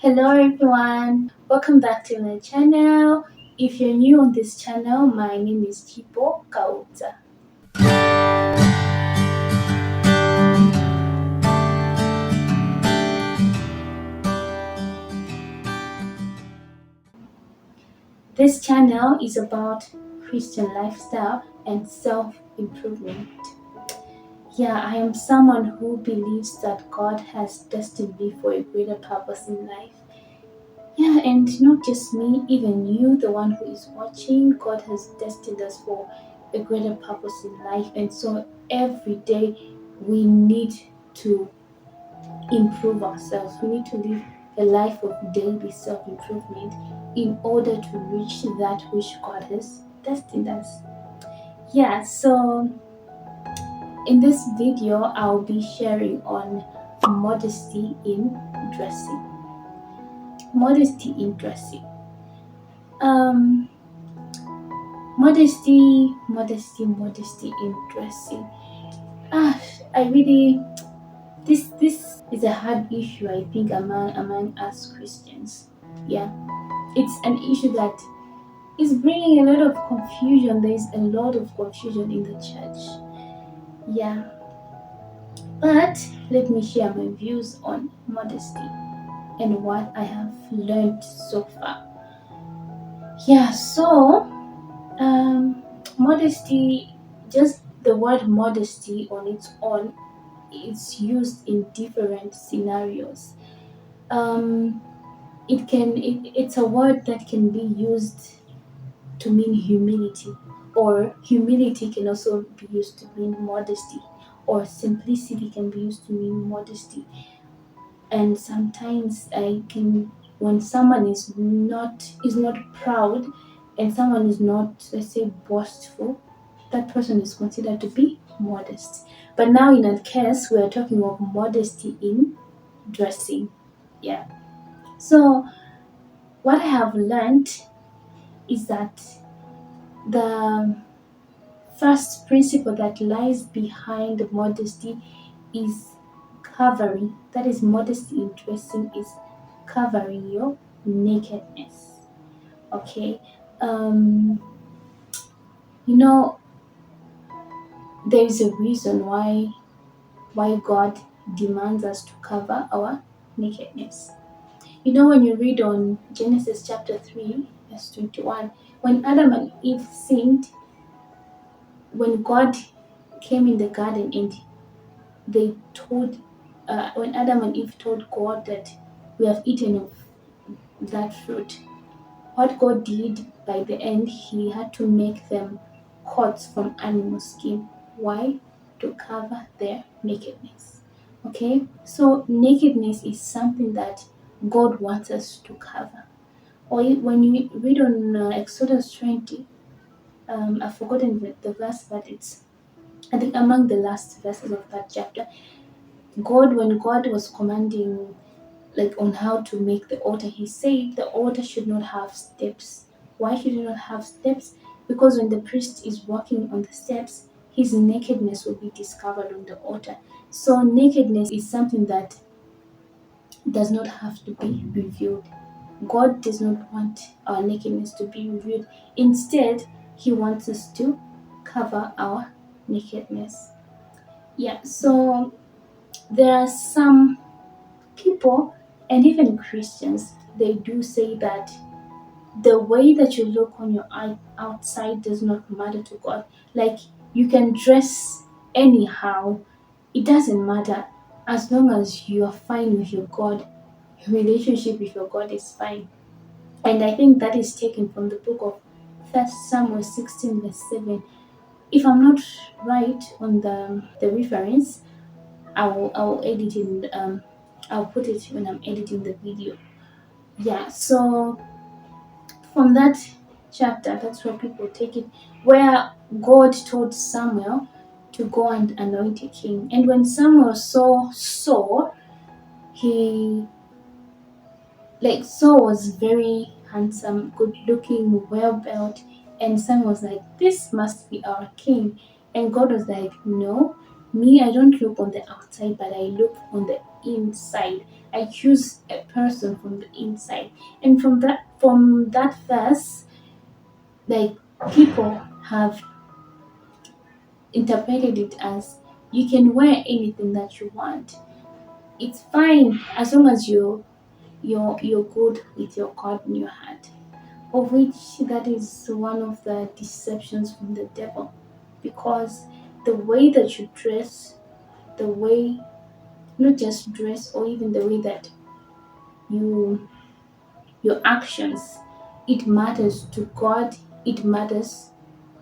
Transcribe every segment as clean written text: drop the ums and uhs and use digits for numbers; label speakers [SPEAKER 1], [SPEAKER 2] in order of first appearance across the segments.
[SPEAKER 1] Hello everyone, welcome back to my channel. If you're new on this channel, my name is Chipo Kauta. This channel is about Christian lifestyle and self-improvement. Yeah, I am someone who believes that God has destined me for a greater purpose in life. Yeah, and not just me, even you, the one who is watching, God has destined us for a greater purpose in life. And so every day we need to improve ourselves. We need to live a life of daily self improvement in order to reach that which God has destined us. Yeah, so in this video, I'll be sharing on modesty in dressing. Modesty in dressing. Um, modesty in dressing. Ah, I really this is a hard issue. I think among us Christians. Yeah, it's an issue that is bringing a lot of confusion. There is a lot of confusion in the church. Yeah, but let me share my views on modesty and what I have learned so far. Yeah, so modesty, just the word modesty on its own, it's used in different scenarios. Um, it's a word that can be used to mean humility, or humility can also be used to mean modesty, or simplicity can be used to mean modesty. And sometimes I can, when someone is not proud, and someone is not, let's say, boastful, that person is considered to be modest. But now in that case, we are talking of modesty in dressing. Yeah. So what I have learned is that the first principle that lies behind modesty is covering. That is, modesty in dressing is covering your nakedness. Okay. Um, you know, there is a reason why God demands us to cover our nakedness. You know, when you read on Genesis chapter 3, verse 21, when Adam and Eve sinned, when God came in the garden and they told, when Adam and Eve told God that we have eaten of that fruit, what God did by the end, He had to make them coats from animal skin. Why? To cover their nakedness. Okay, so nakedness is something that God wants us to cover. Or when you read on Exodus 20, I've forgotten the verse, but it's, I think, among the last verses of that chapter. When God was commanding, like, on how to make the altar, He said the altar should not have steps. Why should it not have steps? Because when the priest is walking on the steps, his nakedness will be discovered on the altar. So nakedness is something that does not have to be revealed. God does not want our nakedness to be revealed. Instead, He wants us to cover our nakedness. Yeah, so there are some people, and even Christians, they do say that the way that you look on your outside does not matter to God. Like, you can dress anyhow, it doesn't matter, as long as you are fine with your God. Your relationship with your God is fine. And I think that is taken from the book of First Samuel 16, verse 7. If I'm not right on the reference, I'll edit in I'll put it when I'm editing the video. Yeah, so from that chapter, that's where people take it, where God told Samuel to go and anoint a king. And when Samuel saw Saul, he, like, Saul was very handsome, good looking, well built, and Samuel was like, this must be our king. And God was like, no, Me, I don't look on the outside, but I look on the inside. I choose a person from the inside. And from that verse, like, people have interpreted it as you can wear anything that you want. It's fine as long as you're good with your God in your heart. Of which that is one of the deceptions from the devil. Because the way that you dress, the way, not just dress, or even the way that you your actions, it matters to God, it matters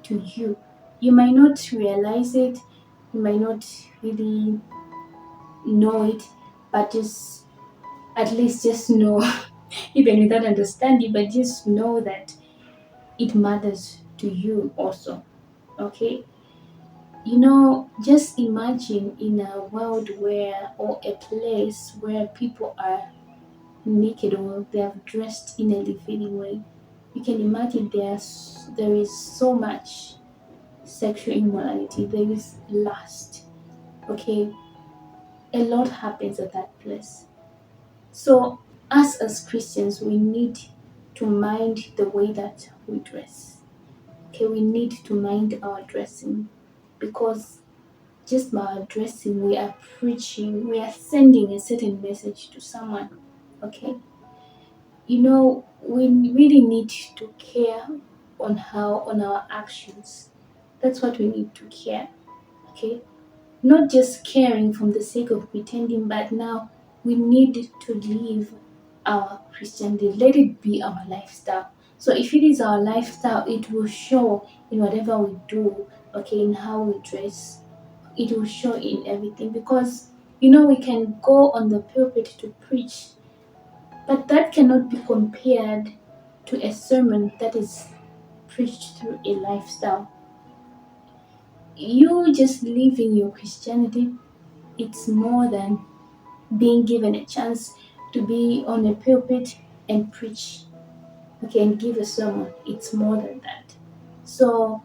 [SPEAKER 1] to you. You might not realize it, you might not really know it, but just at least just know, even without understanding, but just know that it matters to you also. Okay? Just imagine in a world where, or a place where people are naked or they are dressed in a revealing way. You can imagine there is so much sexual immorality, there is lust. Okay, a lot happens at that place. So, us as Christians, we need to mind the way that we dress. Okay, we need to mind our dressing, because just by our dressing, we are preaching, we are sending a certain message to someone. Okay, we really need to care on our actions. That's what we need to care. Okay, not just caring from the sake of pretending, but now we need to live our Christianity. Let it be our lifestyle. So if it is our lifestyle, it will show in whatever we do. Okay, in how we dress, it will show in everything. Because we can go on the pulpit to preach, but that cannot be compared to a sermon that is preached through a lifestyle. You just living your Christianity, it's more than being given a chance to be on a pulpit and preach, okay, and give a sermon. It's more than that. So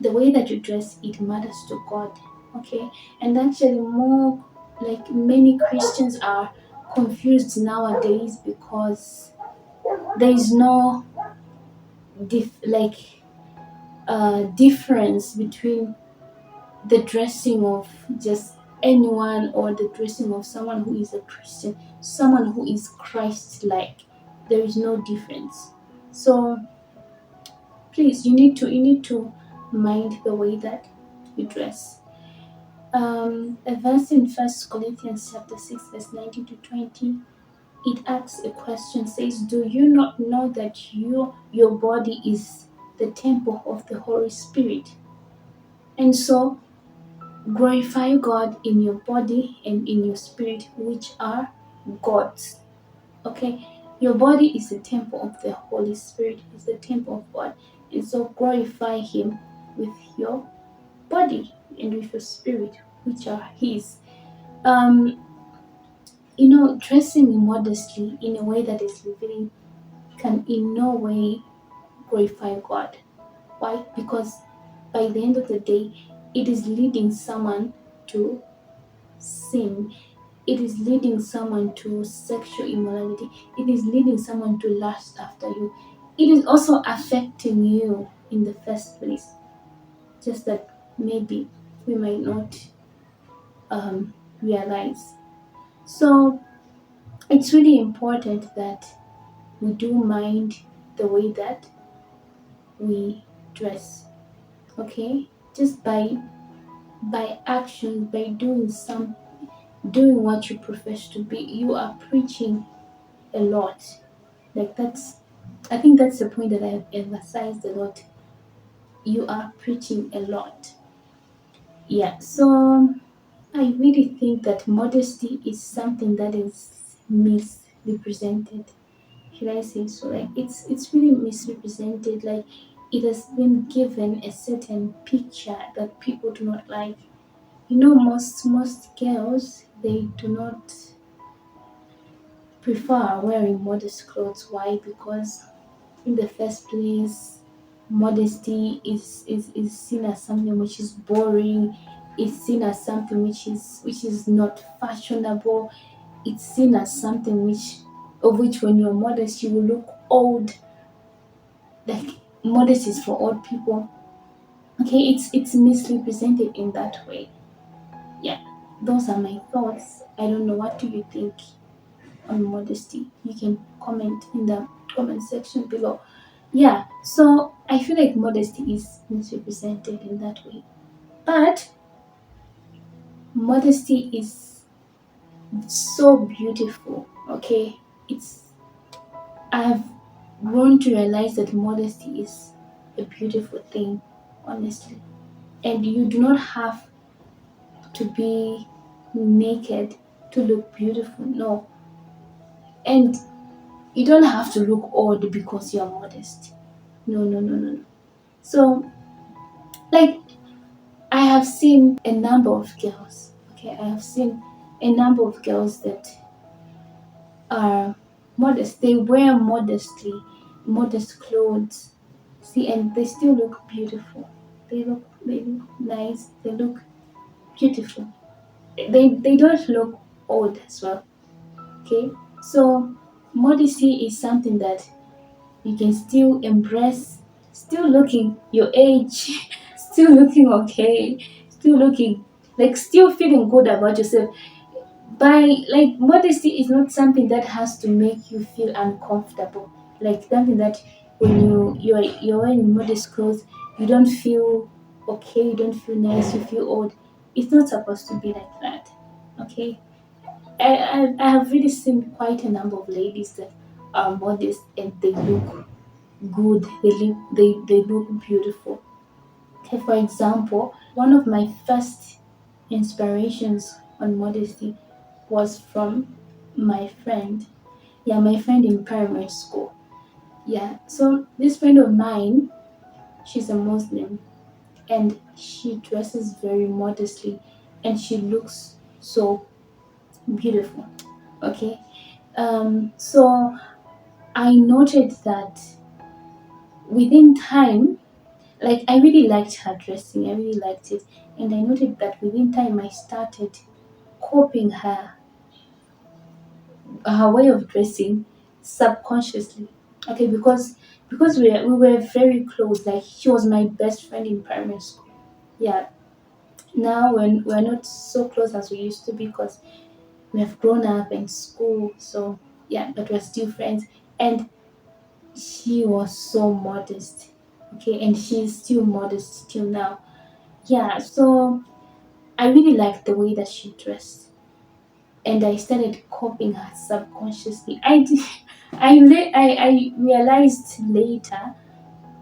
[SPEAKER 1] the way that you dress, it matters to God, okay? And actually, more like, many Christians are confused nowadays because there is no difference between the dressing of just anyone or the dressing of someone who is a Christian, someone who is Christ-like. There is no difference. So please, you need to mind the way that you dress. A verse in First Corinthians chapter 6, verse 19 to 20, it asks a question, says, "Do you not know that your body is the temple of the Holy Spirit? And so glorify God in your body and in your spirit, which are God's." Okay, your body is the temple of the Holy Spirit, is the temple of God. And so glorify Him with your body and with your spirit, which are His. Um, Dressing modestly in a way that is revealing can in no way glorify God. Why? Because by the end of the day, it is leading someone to sin. It is leading someone to sexual immorality. It is leading someone to lust after you. It is also affecting you in the first place. Just that maybe we might not realize. So it's really important that we do mind the way that we dress. Okay, just by action, by doing what you profess to be, you are preaching a lot. Like, I think that's the point that I've emphasized a lot. You are preaching a lot. Yeah. So I really think that modesty is something that is misrepresented. Should I say so? Like, it's really misrepresented. Like, it has been given a certain picture that people do not like. Most girls, they do not prefer wearing modest clothes. Why? Because in the first place, modesty is seen as something which is boring, is seen as something which is not fashionable. It's seen as something which when you're modest you will look old, like modest is for old people. Okay, it's misrepresented in that way. Yeah, those are my thoughts. I don't know, what do you think on modesty? You can comment in the comment section below. Yeah, so I feel like modesty is misrepresented in that way, but modesty is so beautiful. Okay, it's I have grown to realize that modesty is a beautiful thing, honestly. And you do not have to be naked to look beautiful. No. And you don't have to look old because you're modest. No, no, no, no, no. So, like, I have seen a number of girls. Okay, I have seen a number of girls that are modest. They wear modest clothes. See, and they still look beautiful. They look nice. They look beautiful. They don't look old as well. Okay, so modesty is something that you can still embrace, still looking your age, still looking okay, still looking like still feeling good about yourself. By like modesty is not something that has to make you feel uncomfortable. Like something that when you're wearing modest clothes, you don't feel okay, you don't feel nice, you feel old. It's not supposed to be like that. Okay, I have really seen quite a number of ladies that are modest and they look good. They look beautiful. Okay, for example, one of my first inspirations on modesty was from my friend. Yeah, my friend in primary school. Yeah, so this friend of mine, she's a Muslim and she dresses very modestly and she looks so beautiful. Okay, so I noted that within time, like I really liked her dressing, I really liked it, and I noted that within time I started copying her way of dressing subconsciously. Okay, because we were very close. Like she was my best friend in primary school. Yeah. Now when we're not so close as we used to be because we have grown up in school. So yeah, but we're still friends. And she was so modest. Okay, and she's still modest till now. Yeah, so I really liked the way that she dressed, and I started copying her subconsciously. I realized later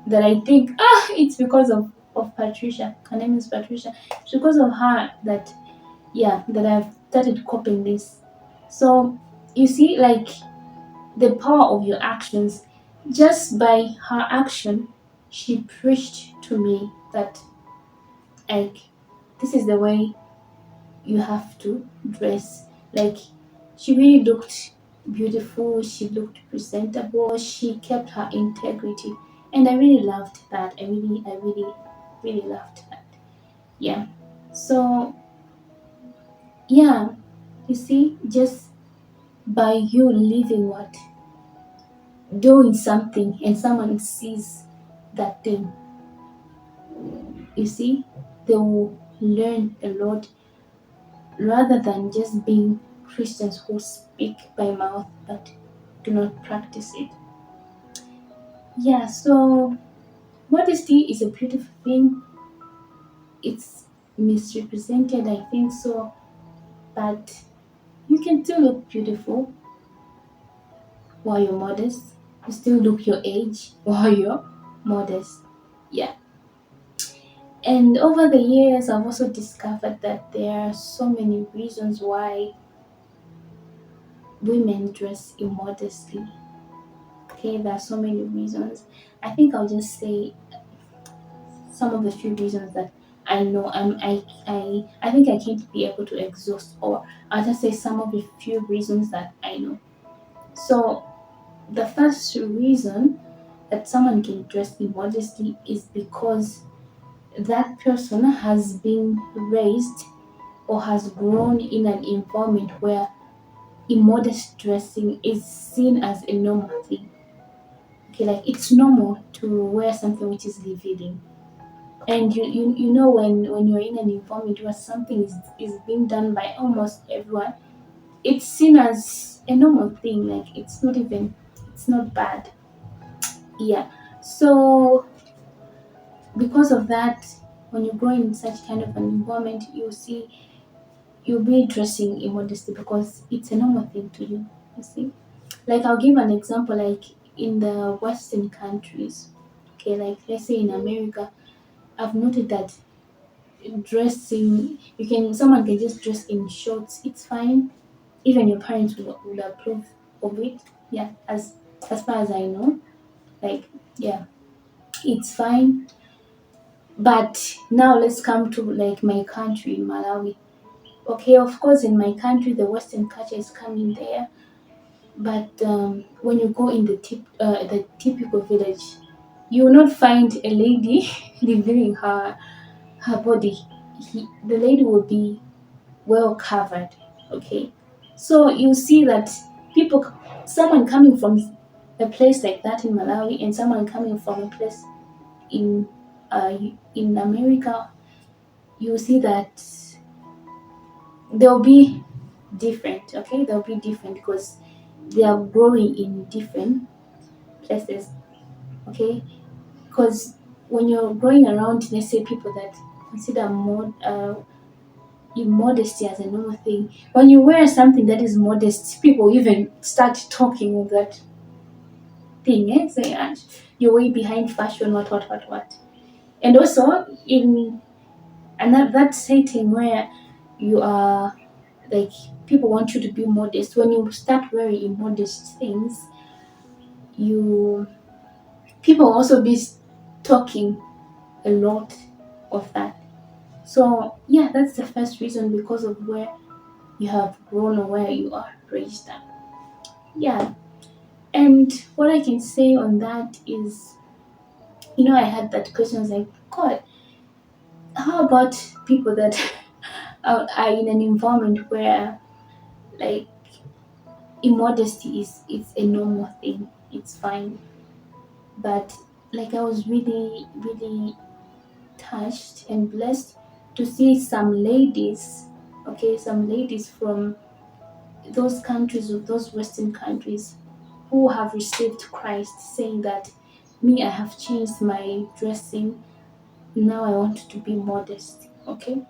[SPEAKER 1] that I think it's because of Patricia. Her name is Patricia. It's because of her that that I've started copying this. So you see, like the power of your actions. Just by her action, she preached to me that like this is the way you have to dress. Like she really looked beautiful, she looked presentable, she kept her integrity. And I really loved that. I really loved that. Yeah. So yeah, you see, just by you living what? Doing something and someone sees that thing, you see, they will learn a lot rather than just being Christians who speak by mouth but do not practice it. Yeah, so modesty is a beautiful thing. It's misrepresented, I think so, but you can still look beautiful while you're modest. You still look your age while you're modest. Yeah. And over the years, I've also discovered that there are so many reasons why women dress immodestly. Okay, there are so many reasons. I think I'll just say some of the few reasons that I know. I think I can't be able to exhaust, or I'll just say some of the few reasons that I know. So the first reason that someone can dress immodestly is because that person has been raised or has grown in an environment where immodest dressing is seen as a normal thing. Okay, like it's normal to wear something which is revealing. And you know when you're in an environment where something is being done by almost everyone, it's seen as a normal thing. Like it's not bad. Yeah. So because of that, when you grow in such kind of an environment, you'll be dressing immodestly because it's a normal thing to you. You see? Like I'll give an example, like in the Western countries, okay, like let's say in America, I've noted that dressing someone can just dress in shorts, it's fine. Even your parents would approve of it. Yeah, as far as I know. Like, yeah, it's fine. But now let's come to like my country, Malawi. Okay, of course in my country the Western culture is coming there. But when you go in the typical village, you will not find a lady revealing her body. The lady will be well covered. Okay, so you see that people, someone coming from a place like that in Malawi and someone coming from a place in in America, you see that they'll be different. Okay, they'll be different because they are growing in different places. Okay, because when you're growing around, let's say people that consider more immodesty as a normal thing, when you wear something that is modest, people even start talking of that thing. Eh? Say, "Ah, you're way behind fashion, what. And also in another that setting where you are like people want you to be modest. When you start wearing immodest things, you people also be talking a lot of that. So yeah, that's the first reason because of where you have grown or where you are raised up. Yeah. And what I can say on that is, I had that question. I was like, God, how about people that are in an environment where like immodesty is it's a normal thing. It's fine. But like I was really, really touched and blessed to see some ladies, okay, some ladies from those countries, of those Western countries, who have received Christ, saying that me, I have changed my dressing. Now I want to be modest. Okay,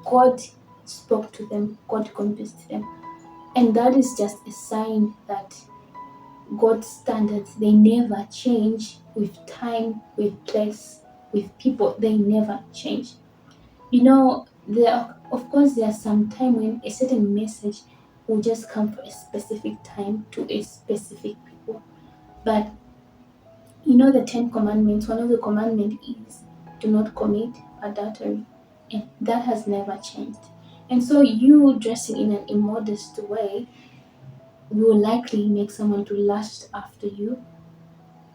[SPEAKER 1] God spoke to them. God convinced them, and that is just a sign that God's standards, they never change with time, with place, with people. They never change. Of course there are some time when a certain message will just come for a specific time to a specific people. But the Ten Commandments, one of the commandments is do not commit adultery. And that has never changed. And so you dressing in an immodest way will likely make someone to lust after you,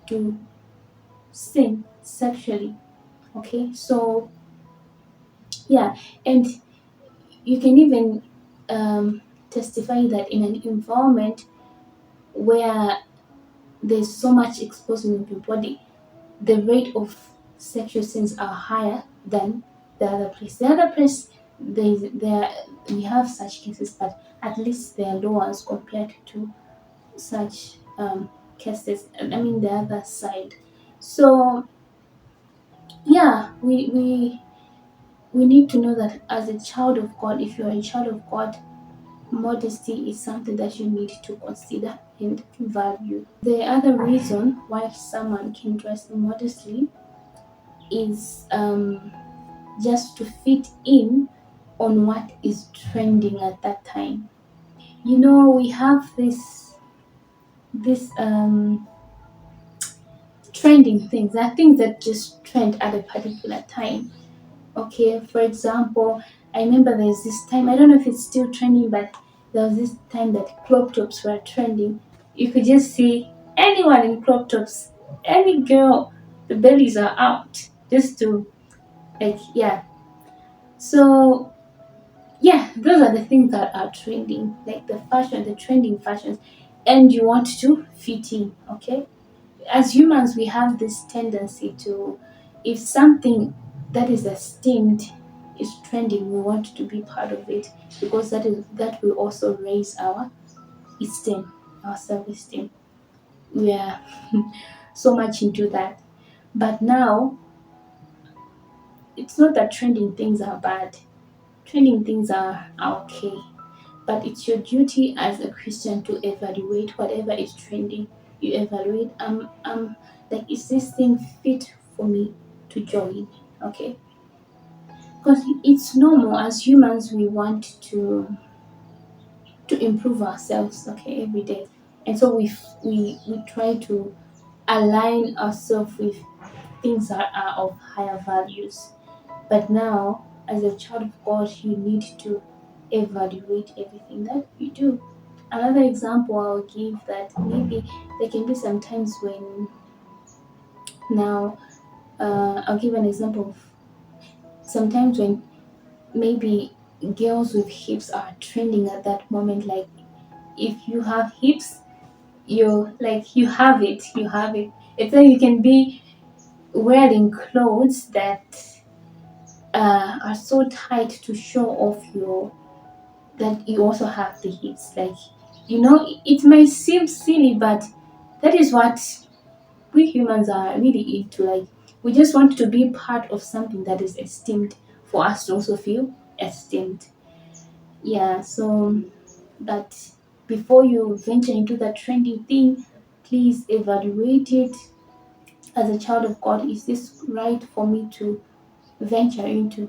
[SPEAKER 1] to sin sexually. Okay, so yeah, and you can even testify that in an environment where there's so much exposure of your body, the rate of sexual sins are higher than the other place. The other place, we have such cases, but at least they are lower as compared to such cases. I mean, the other side. So yeah, we need to know that as a child of God, if you're a child of God, modesty is something that you need to consider and value. The other reason why someone can dress immodestly is just to fit in on what is trending at that time. We have this trending things. There are things that just trend at a particular time. Okay, for example, I remember there's this time, I don't know if it's still trending, but there was this time that crop tops were trending. You could just see anyone in crop tops, any girl, the bellies are out, just to Like, yeah. So yeah, those are the things that are trending, like the fashion, the trending fashions, and you want to fit in. Okay, as humans, we have this tendency to, if something that is esteemed is trending, we want to be part of it, because that will also raise our esteem, our self-esteem. We are so much into that. But now, it's not that trending things are bad. Trending things are okay. But it's your duty as a Christian to evaluate whatever is trending. You evaluate, like, is this thing fit for me to join? Okay, because it's normal, as humans we want to improve ourselves, okay, every day, and so we try to align ourselves with things that are of higher values. But now, as a child of God, you need to evaluate everything that you do. Another example I'll give, that maybe there can be some times when, now, I'll give an example of sometimes when maybe girls with hips are trending at that moment. Like, if you have hips, you, like, you have it. It's like you can be wearing clothes that are so tight to show off your, that you also have the hips. Like, it might seem silly, but that is what we humans are really into. Like, we just want to be part of something that is esteemed, for us to also feel esteemed. Yeah, so, but before you venture into that trendy thing, please evaluate it. As a child of God, is this right for me to venture into?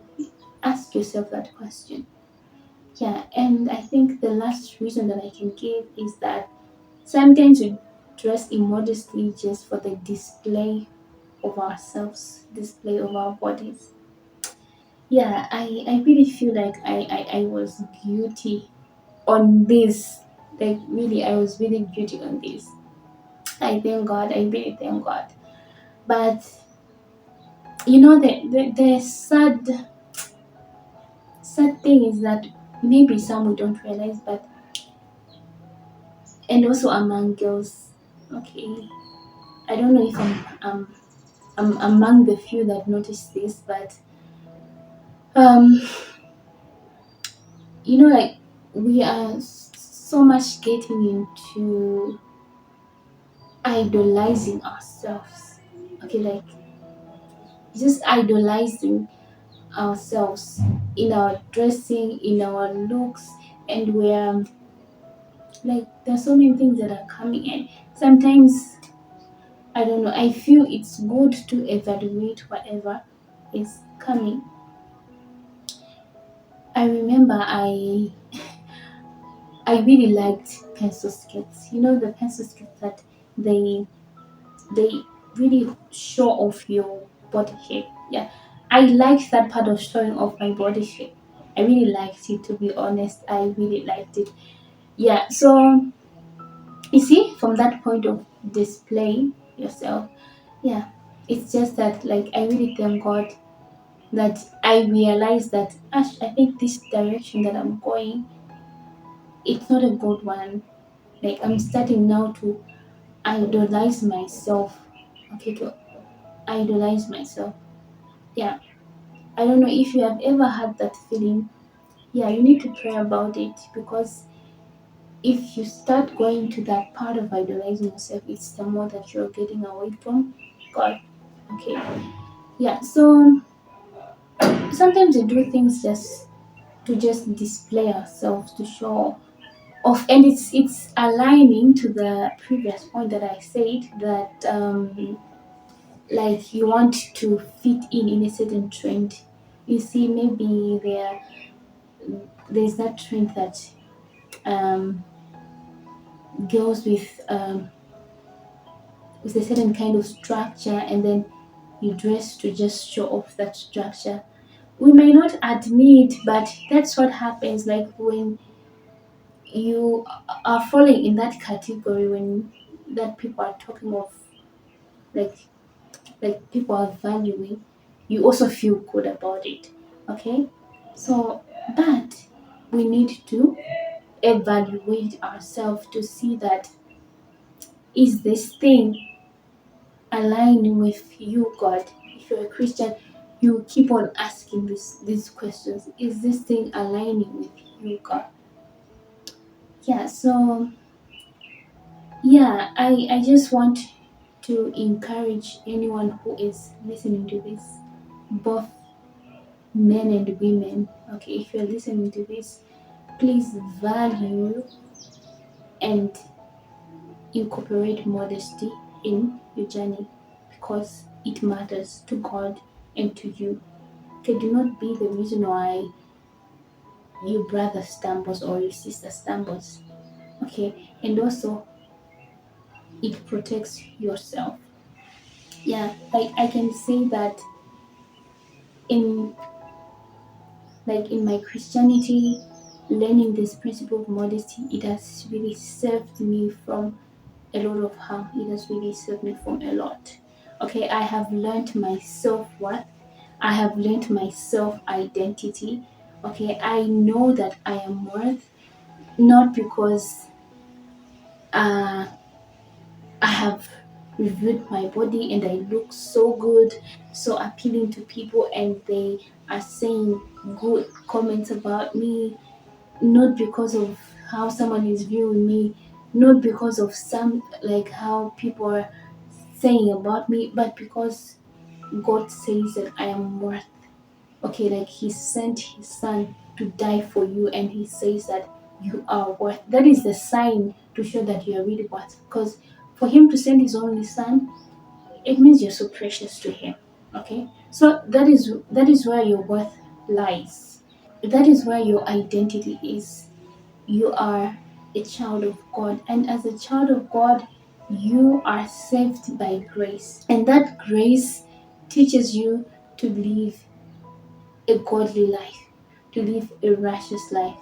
[SPEAKER 1] Ask yourself that question. Yeah, and I think the last reason that I can give is that sometimes we dress immodestly just for the display of ourselves, display of our bodies. Yeah, I really feel like I was guilty on this. Like, really, I was really guilty on this. I thank God, I really thank God. But the sad thing is that maybe some we don't realize, but, and also among girls. Okay, I don't know if I'm among the few that notice this, but um, like, we are so much getting into idolizing ourselves. Okay, like, just idolizing ourselves in our dressing, in our looks, and we're like, there's so many things that are coming in. Sometimes, I don't know, I feel it's good to evaluate whatever is coming. I remember I really liked pencil skirts. The pencil skirts that they they really show off your body shape. Yeah, I like that part of showing off my body shape. I really liked it, to be honest. I really liked it. Yeah, so you see, from that point of displaying yourself, yeah, it's just that, like, I really thank God that I realized that, Ash, I think this direction that I'm going, it's not a good one. Like, I'm starting now to idolize myself. Okay, to idolize myself. Yeah. I don't know if you have ever had that feeling. Yeah, you need to pray about it, because if you start going to that part of idolizing yourself, it's the more that you're getting away from God. Okay. Yeah. So sometimes we do things just to just display ourselves, to show off, and it's aligning to the previous point that I said, that like, you want to fit in a certain trend. You see, maybe there's that trend that um, girls with a certain kind of structure, and then you dress to just show off that structure. We may not admit, but that's what happens. Like, when you are falling in that category, when that people are talking of, like people are valuing, you also feel good about it. Okay, so but we need to evaluate ourselves to see that, is this thing aligning with you, God? If you're a Christian, you keep on asking these questions. Is this thing aligning with you, God? Yeah, so yeah, I just want to encourage anyone who is listening to this, both men and women. Okay, if you're listening to this, please value and incorporate modesty in your journey, because it matters to God and to you. Okay, do not be the reason why your brother stumbles or your sister stumbles. Okay, and also it protects yourself. Yeah, I can say that in in my Christianity, learning this principle of modesty, it has really saved me from a lot of harm. It has really saved me from a lot. Okay, I have learned my self worth. I have learned my self identity. Okay, I know that I am worth, not because uh, I have reviewed my body and I look so good, so appealing to people, and they are saying good comments about me, not because of how someone is viewing me, not because of some like how people are saying about me, but because God says that I am worth. Okay, like He sent His Son to die for you, and He says that you are worth. That is the sign to show that you are really worth. Because for Him to send His only Son, it means you're so precious to Him. Okay, so that is where your worth lies. That is where your identity is. You are a child of God, and as a child of God, you are saved by grace, and that grace teaches you to live a godly life, to live a righteous life,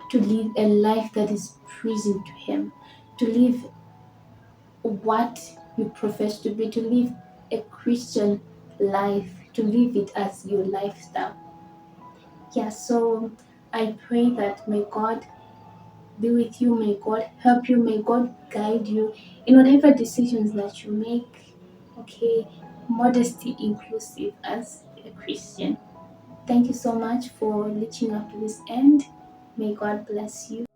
[SPEAKER 1] to live a life that is pleasing to Him, to live what you profess to be, to live a Christian life, to live it as your lifestyle. Yeah, so I pray that may God be with you, may God help you, may God guide you in whatever decisions that you make. Okay, modesty inclusive as a Christian. Thank you so much for reaching up to this end. May God bless you.